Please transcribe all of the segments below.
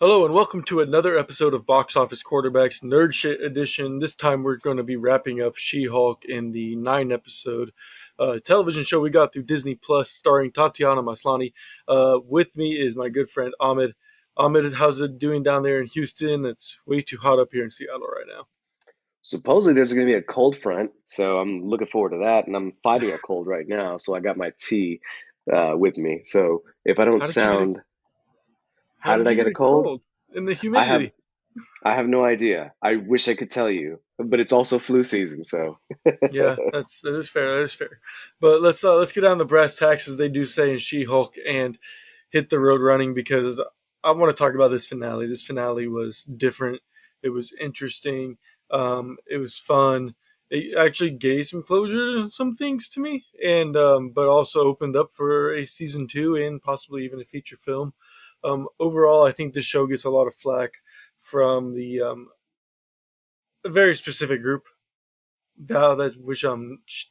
Hello and welcome to another episode of Box Office Quarterbacks Nerd Shit Edition. This time we're going to be wrapping up She-Hulk in the 9 episode television show we got through Disney Plus starring Tatiana Maslany. With me is my good friend Ahmed. Ahmed, how's it doing down there in Houston? It's way too hot up here in Seattle right now. Supposedly there's going to be a cold front, so I'm looking forward to that. And I'm fighting a cold right now, so I got my tea with me. So if I don't How did you get a sound, How how did did I you get get a a cold? cold in the I have humidity? I have no idea. I wish I could tell you, but it's also flu season, so Yeah, that is fair. That is fair. But let's get down to brass tacks, as they do say in She-Hulk, and hit the road running because I want to talk about this finale. This finale was different. It was interesting. It was fun. It actually gave some closure to some things to me, and but also opened up for a season two and possibly even a feature film. Overall, I think this show gets a lot of flack from a very specific group. Thou that which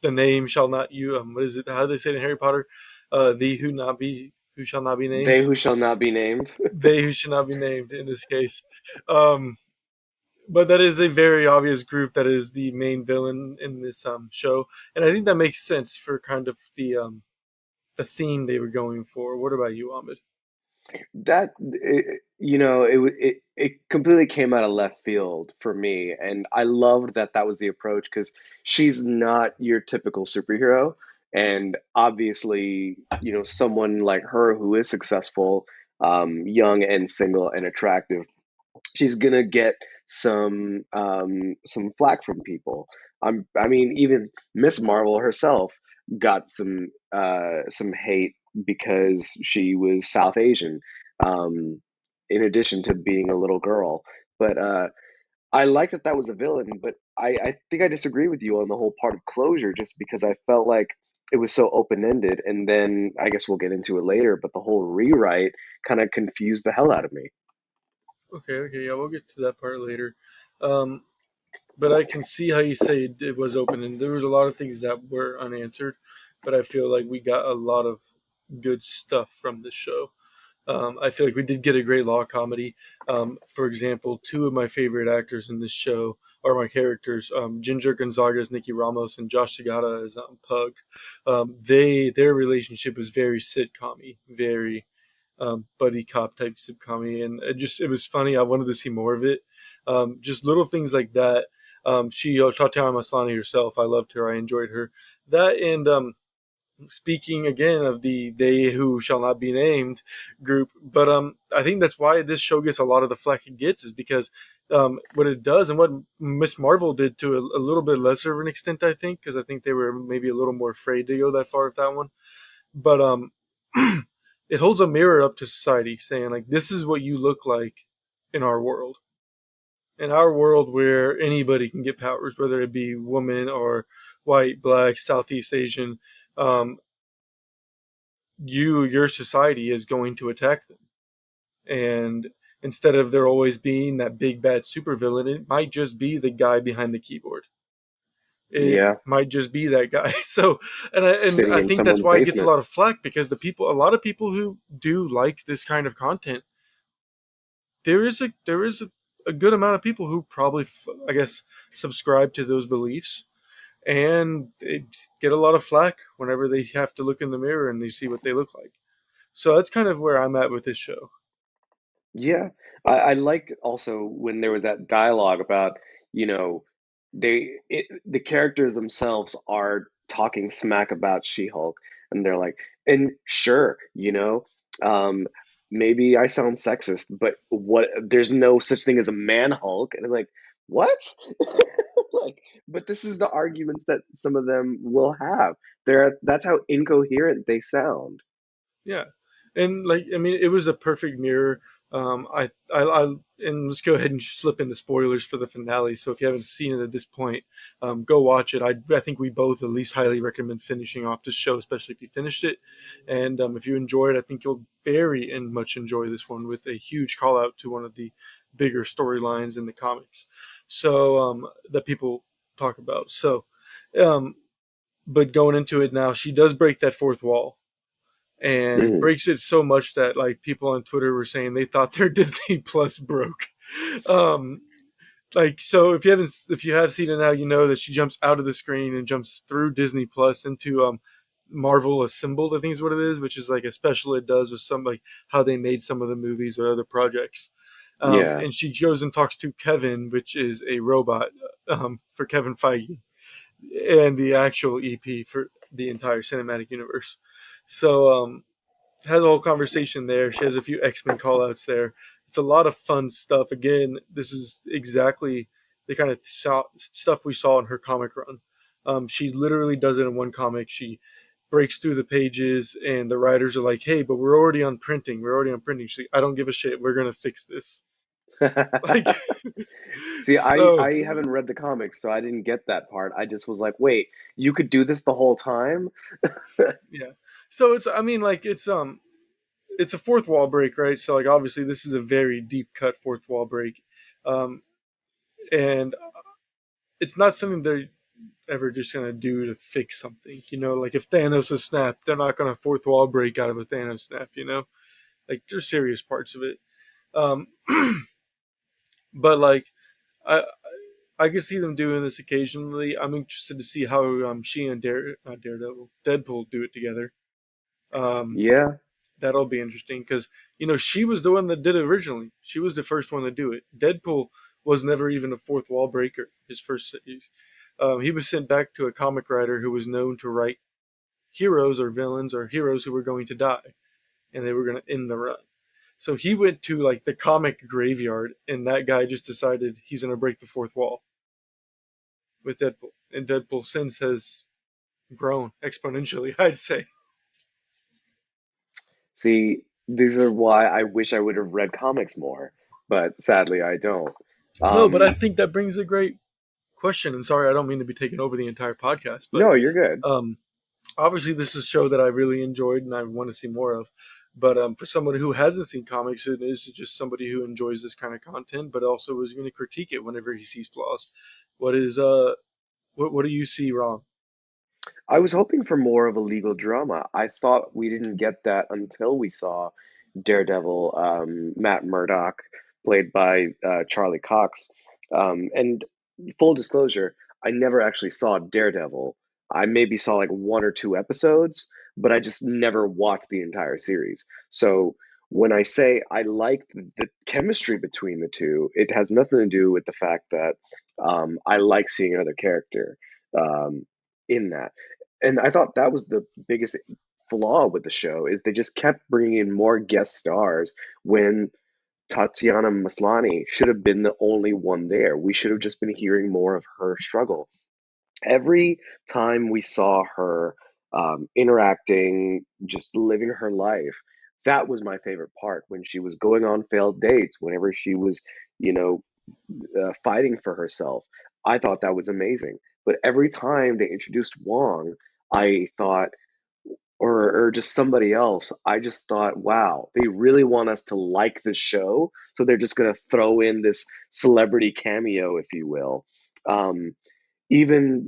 the name shall not you what is it? How do they say it in Harry Potter? Thee who shall not be named. they who shall not be named. They who should not be named in this case. Um, but that is a very obvious group that is the main villain in this show, and I think that makes sense for kind of the theme they were going for. What about you, Ahmed? It completely came out of left field for me, and I loved that that was the approach because she's not your typical superhero, and obviously, someone like her who is successful, young and single and attractive, she's gonna get some flack from people. I mean, even Miss Marvel herself got some hate because she was South Asian, um, in addition to being a little girl. But I like that that was a villain, but I think I disagree with you on the whole part of closure, just because I felt like it was so open-ended, and then I guess we'll get into it later, but the whole rewrite kind of confused the hell out of me. Okay, yeah, we'll get to that part later. Um, but I can see how you say it was open, and there was a lot of things that were unanswered. But I feel like we got a lot of good stuff from this show. I feel like we did get a great law comedy. For example, two of my favorite actors in this show are my characters: Ginger Gonzaga as Nikki Ramos and Josh Tagata as Pug. Their relationship was very sitcom-y, very buddy cop type sitcom, and it was funny. I wanted to see more of it. Just little things like that. Tatiana Maslany herself, I loved her. I enjoyed her. That and speaking again of the they who shall not be named group, but I think that's why this show gets a lot of the flack it gets is because what it does and what Miss Marvel did to a little bit lesser of an extent, I think, because I think they were maybe a little more afraid to go that far with that one. But it holds a mirror up to society, saying like this is what you look like in our world. In our world, where anybody can get powers, whether it be woman or white, black, Southeast Asian, um, your society is going to attack them. And instead of there always being that big bad supervillain, it might just be the guy behind the keyboard. It Yeah, might just be that guy. So, and sitting I in think that's someone's why it gets a basement. lot of flack because a lot of people who do like this kind of content, there is a good amount of people who probably, I guess, subscribe to those beliefs, and they get a lot of flack whenever they have to look in the mirror and they see what they look like. So that's kind of where I'm at with this show. Yeah, I like also when there was that dialogue about, you know, the characters themselves are talking smack about She-Hulk, and they're like, and sure, um, maybe I sound sexist, but there's no such thing as a man Hulk, and I'm like, what? Like, but this is the arguments that some of them will have. That's how incoherent they sound. Yeah, and like I mean, it was a perfect mirror. And let's go ahead and slip into spoilers for the finale. So if you haven't seen it at this point, go watch it. I think we both at least highly recommend finishing off this show, especially if you finished it. And if you enjoy it, I think you'll very and much enjoy this one with a huge call out to one of the bigger storylines in the comics. So that people talk about. So, um, but going into it now, she does break that fourth wall. and Mm. breaks it so much that like people on Twitter were saying they thought their Disney Plus broke. Um, like so, if you have seen it now, you know that she jumps out of the screen and jumps through Disney Plus into Marvel Assembled, I think is what it is, which is like a special it does with some like how they made some of the movies or other projects. Yeah. And she goes and talks to Kevin, which is a robot for Kevin Feige, and the actual EP for the entire cinematic universe. So has a whole conversation there. She has a few X Men callouts there. It's a lot of fun stuff. Again, this is exactly the kind of stuff we saw in her comic run. She literally does it in one comic. She breaks through the pages, and the writers are like, "Hey, but we're already on printing. We're already on printing." She's like, "I don't give a shit. We're gonna fix this." Like, See, so I haven't read the comics, so I didn't get that part. I just was like, wait, you could do this the whole time? yeah. So it's I mean like it's a fourth wall break, right? So like obviously this is a very deep cut fourth wall break. Um, and it's not something they're ever just gonna do to fix something. You know, like if Thanos was snapped, they're not gonna fourth wall break out of a Thanos snap. You know, like there's serious parts of it. Um, but like I I could see them doing this occasionally. I'm interested to see how she and not Daredevil Deadpool do it together. Um, Yeah. that'll be interesting because she was the one that did it originally. She was the first one to do it. Deadpool was never even a fourth wall breaker. His first, he was sent back to a comic writer who was known to write heroes or villains or heroes who were going to die, and they were going to end the run. So he went to like the comic graveyard, and that guy just decided he's going to break the fourth wall with Deadpool, and Deadpool since has grown exponentially. I'd say. See, these are why I wish I would have read comics more, but sadly I don't. No, but I Um, think that brings a great question. And sorry, I don't mean to be taking over the entire podcast, but no, you're good. um, obviously this is a show that I really enjoyed and I want to see more of. But for someone who hasn't seen comics and is just somebody who enjoys this kind of content, but also is going to critique it whenever he sees flaws, what is what do you see wrong? I was hoping for more of a legal drama. I thought we didn't get that until we saw Daredevil, Matt Murdock, played by Charlie Cox. And full disclosure, I never actually saw Daredevil. I maybe saw like one or two episodes, but I just never watched the entire series. So when I say I like the chemistry between the two, it has nothing to do with the fact that I like seeing another character um, in that. And I thought that was the biggest flaw with the show is they just kept bringing in more guest stars when Tatiana Maslany should have been the only one there. We should have just been hearing more of her struggle. Every time we saw her interacting, just living her life, that was my favorite part when she was going on failed dates, whenever she was, you know, fighting for herself. I thought that was amazing. But every time they introduced Wong, I thought, or just somebody else, I just thought, wow, they really want us to like the show, so they're just gonna throw in this celebrity cameo, if you will. Um, even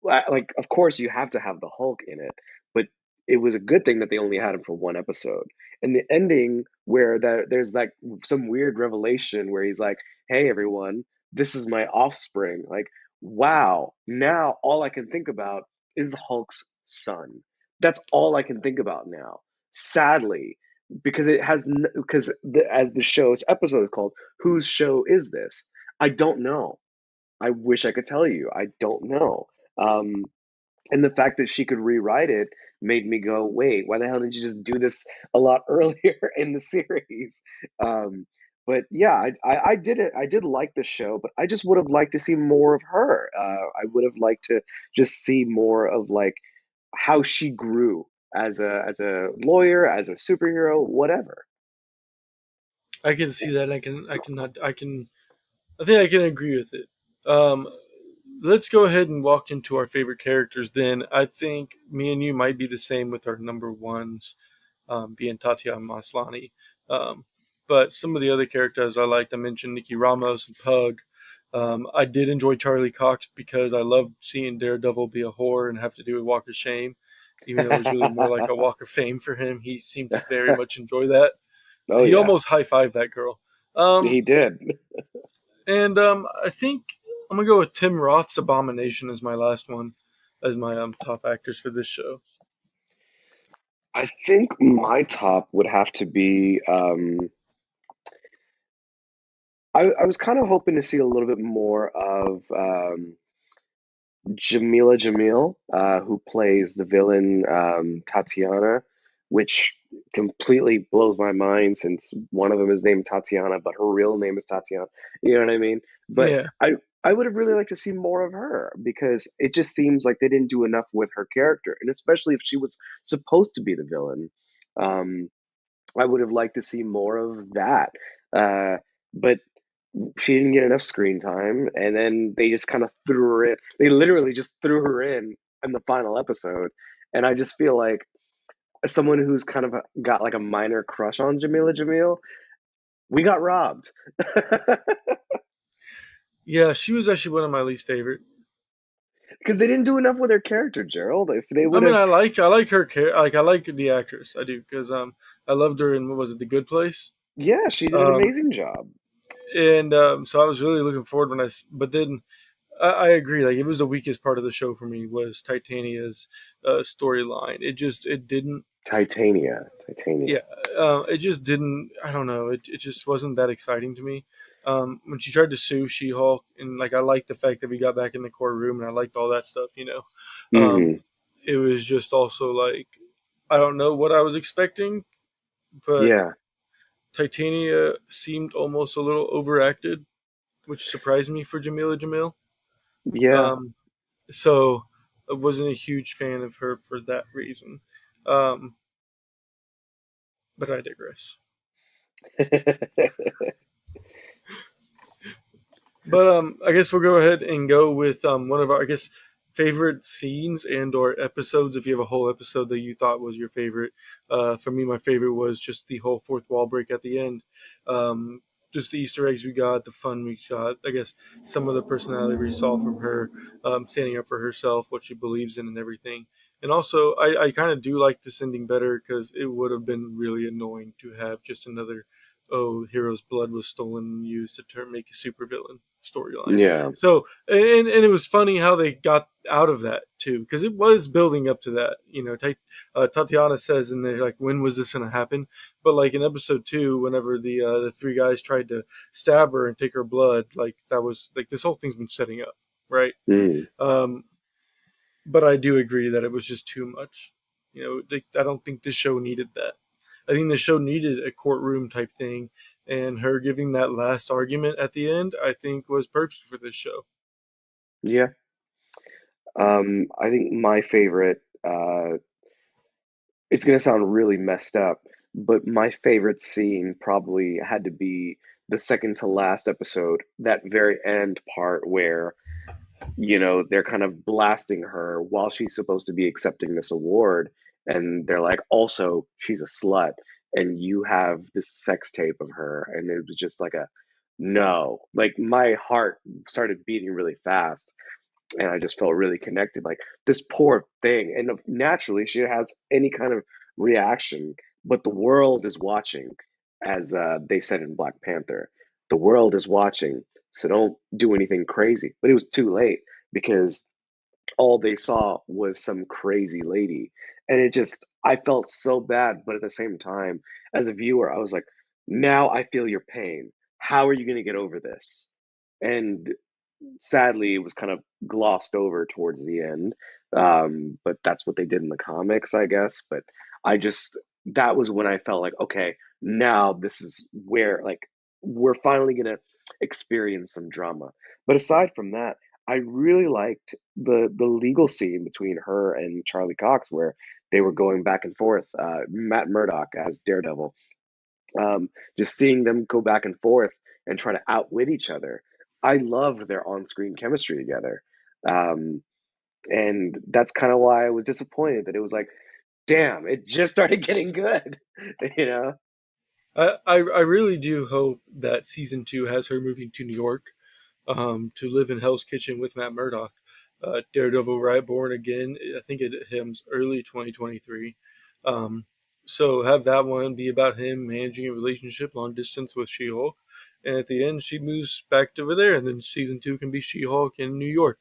like of course you have to have the Hulk in it, but it was a good thing that they only had him for one episode. And the ending where there's like some weird revelation where he's like, hey everyone, this is my offspring, like, wow, now all I can think about is Hulk's son. That's all I can think about now, sadly, because as the show's episode is called, whose show is this? I don't know. I wish I could tell you. I don't know. Um, and the fact that she could rewrite it made me go, wait, why the hell did you just do this a lot earlier in the series? Um, but yeah, I did it. I did like the show, but I just would have liked to see more of her. I would have liked to just see more of like how she grew as a lawyer, as a superhero, whatever. I can see that. I cannot. I can. I think I can agree with it. Um, let's go ahead and walk into our favorite characters. Then I think me and you might be the same with our number ones, being Tatiana Maslany. Um, but some of the other characters I liked, I mentioned Nikki Ramos and Pug. I did enjoy Charlie Cox because I loved seeing Daredevil be a whore and have to do with Walk of Shame. even though it was really more like a walk of fame for him. He seemed to very much enjoy that. Oh He yeah, almost high fived that girl. Um, he did. and I think I'm gonna go with Tim Roth's Abomination as my last one, as my top actors for this show. I think my top would have to be. I was kind of hoping to see a little bit more of Jamila Jamil, who plays the villain Tatiana, which completely blows my mind since one of them is named Tatiana, but her real name is Tatiana. You know what I mean? But Yeah, I would have really liked to see more of her because it just seems like they didn't do enough with her character, and especially if she was supposed to be the villain. Um, I would have liked to see more of that. But she didn't get enough screen time, and then they just kind of threw her in. They literally just threw her in the final episode, and I just feel like as someone who's kind of got like a minor crush on Jamila Jamil, we got robbed. yeah, she was actually one of my least favorite. Because they didn't do enough with her character, Gerald. If they I would mean, have, I like her like I like the actress, I do, because I loved her in, what was it, The Good Place. yeah, she did an Um, amazing job. and so I was really looking forward when but then I agree. Like, it was the weakest part of the show for me was Titania's storyline. It didn't. Titania, Yeah, Titania. it just didn't. I don't know. It just wasn't that exciting to me. When she tried to sue She-Hulk, and like I liked the fact that we got back in the courtroom, and I liked all that stuff. Um, Hmm. it was just also like I don't know what I was expecting, but Yeah, Titania seemed almost a little overacted, which surprised me for Jamila Jamil. yeah. Um, so I wasn't a huge fan of her for that reason. Um, but I digress. But I guess we'll go ahead and go with one of our, I guess, favorite scenes and or episodes. If you have a whole episode that you thought was your favorite, for me, my favorite was just the whole fourth wall break at the end. Um, just the Easter eggs we got, the fun we got. I guess some of the personality we saw from her, standing up for herself, what she believes in, and everything. And also, I kind of do like this ending better because it would have been really annoying to have just another oh, Hero's blood was stolen and used to make a supervillain storyline. Yeah. So, and it was funny how they got out of that too, because it was building up to that. Tatiana says in there like, when was this going to happen? But like in episode two, whenever the three guys tried to stab her and take her blood, like that was like this whole thing's been setting up, right? Mm. Um, but I do agree that it was just too much. I don't think this show needed that. I think the show needed a courtroom type thing, and her giving that last argument at the end, I think, was perfect for this show. Yeah. I think my favorite, it's gonna sound really messed up, but my favorite scene probably had to be the second to last episode, that very end part where, they're kind of blasting her while she's supposed to be accepting this award. And they're like, also, she's a slut, and you have this sex tape of her. And it was just like a no. Like my heart started beating really fast and I just felt really connected. Like this poor thing, and naturally she has any kind of reaction, but the world is watching, as they said in Black Panther. The world is watching, so don't do anything crazy. But it was too late because all they saw was some crazy lady, and I felt so bad, but at the same time, as a viewer, I was like, now I feel your pain. How are you going to get over this? And sadly, it was kind of glossed over towards the end. But that's what they did in the comics, I guess. But I just, that was when I felt like, okay, now this is where, like, we're finally going to experience some drama. But aside from that, I really liked the legal scene between her and Charlie Cox, where they were going back and forth. Matt Murdock as Daredevil, um, just seeing them go back and forth and try to outwit each other. I loved their on-screen chemistry together. Um, and that's kind of why I was disappointed that it was like, damn, it just started getting good, you know? I really do hope that season two has her moving to New York to live in Hell's Kitchen with Matt Murdock. Daredevil Right Born again. I think it him's early 2023. Um, so have that one be about him managing a relationship long distance with She Hulk. And at the end, she moves back over there, and then season two can be She Hulk in New York.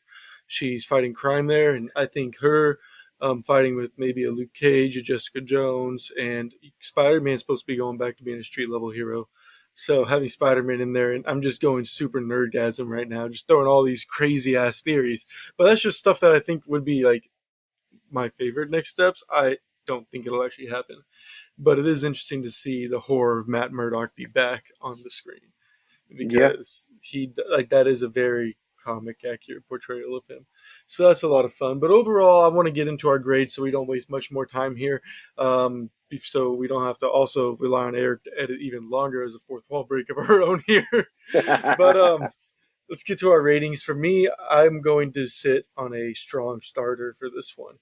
She's fighting crime there, and I think her fighting with maybe a Luke Cage, a Jessica Jones, and Spider Man's supposed to be going back to being a street level hero. So having Spider Man in there, and I'm just going super nerdgasm right now, just throwing all these crazy ass theories. But that's just stuff that I think would be like my favorite next steps. I don't think it'll actually happen, but it is interesting to see the horror of Matt Murdock be back on the screen Yeah. because he like that is a very comic accurate portrayal of him. So that's a lot of fun. But overall, I want to get into our grades so we don't waste much more time here. So we don't have to also rely on Eric to edit even longer as a fourth wall break of our own here. But let's get to our ratings. For me, I'm going to sit on a strong starter for this one.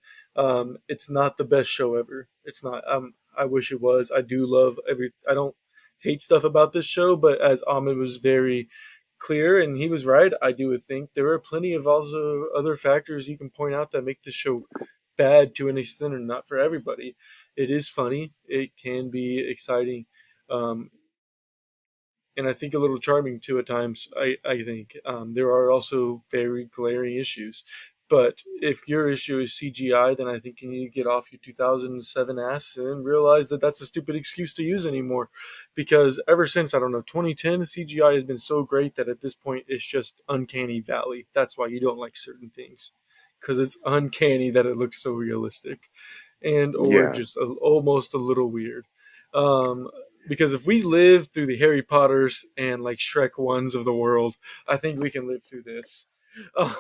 It's not the best show ever. It's not. I wish it was. I do love every. I don't hate stuff about this show, but as Ahmed was very clear and he was right, I do think there are plenty of also other factors you can point out that make this show bad to an extent and not for everybody. It is funny. It can be exciting. Um, and I think a little charming too at times. I think there are also very glaring issues. But if your issue is CGI, then I think you need to get off your 2007 ass and realize that that's a stupid excuse to use anymore. Because ever since, I don't know, 2010, CGI has been so great that at this point it's just uncanny valley. That's why you don't like certain things. Because it's uncanny that it looks so realistic and or Yeah. just almost a little weird. Um, because if we live through the Harry Potters and like Shrek ones of the world, I think we can live through this.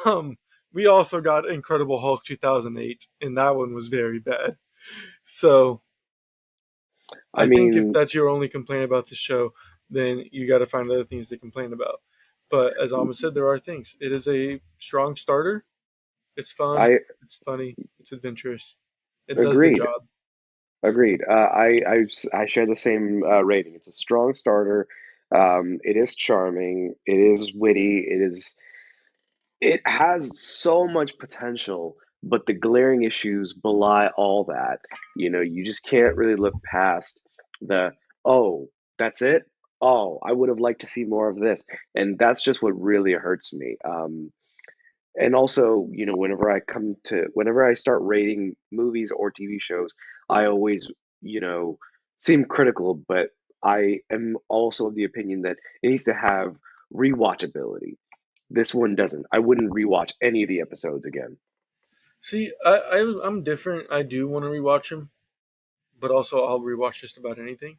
Um, we also got Incredible Hulk 2008, and that one was very bad. So I I think if mean, that's your only complaint about the show, then you got to find other things to complain about. But as Ahmed said, there are things. It is a strong starter. It's fun. I It's funny. It's adventurous. It does the agreed. job. Agreed. I share the same rating. It's a strong starter. It is charming. It is witty. It has so much potential, but the glaring issues belie all that. You know, you just can't really look past the, oh, that's it. Oh, I would have liked to see more of this. And that's just what really hurts me. And also, you know, whenever I start rating movies or TV shows, I always, you know, seem critical, but I am also of the opinion that it needs to have rewatchability. This one doesn't. I wouldn't rewatch any of the episodes again. See, I'm different. I do want to rewatch them, but also I'll rewatch just about anything.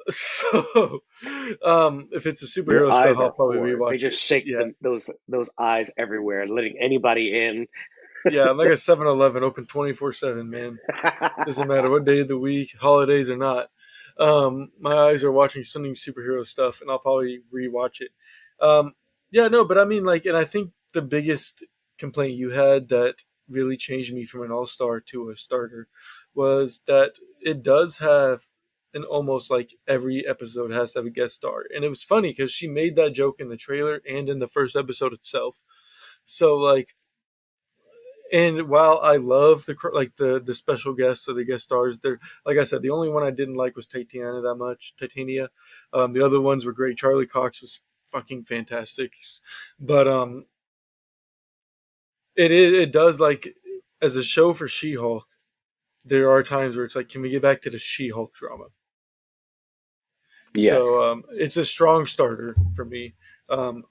So if it's a Your superhero stuff, eyes I'll are probably whores. They rewatch just it. shake Yeah, those eyes everywhere, letting anybody in. yeah. I'm like a 7-Eleven, open 24/7, man. Doesn't matter what day of the week, holidays or not. My eyes are watching stunning superhero stuff, and I'll probably rewatch it. Um, yeah, no, but I mean, like, and I think the biggest complaint you had that really changed me from an all star to a starter was that it does have an almost like every episode has to have a guest star, and it was funny because she made that joke in the trailer and in the first episode itself. So like and while I love the special guests or the guest stars, they're like I said, the only one I didn't like was Tatiana that much. Titania, the other ones were great. Charlie Cox was fucking fantastic, but it does like as a show for She Hulk. There are times where it's like, can we get back to the She Hulk drama? So Yes. it's a strong starter for me. Um,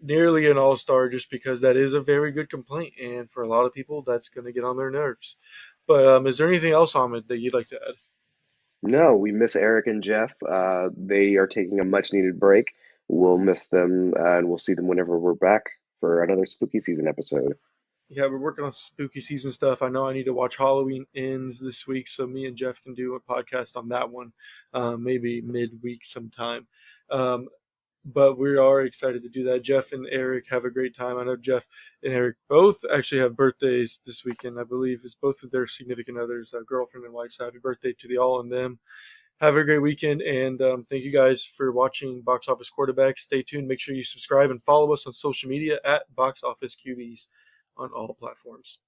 Nearly an all star just because that is a very good complaint, and for a lot of people, that's going to get on their nerves. But is there anything else, Ahmed, that you'd like to add? No, we miss Eric and Jeff. They are taking a much needed break. We'll miss them, and we'll see them whenever we're back for another spooky season episode. Yeah, we're working on spooky season stuff. I know I need to watch Halloween Ends this week, so me and Jeff can do a podcast on that one, maybe midweek sometime. Um, but we are excited to do that. Jeff and Eric have a great time. I know Jeff and Eric both actually have birthdays this weekend. I believe it's both of their significant others, girlfriend and wife. So happy birthday to the all and them. Have a great weekend, and thank you guys for watching Box Office Quarterback. Stay tuned. Make sure you subscribe and follow us on social media at Box Office QBs. on all platforms.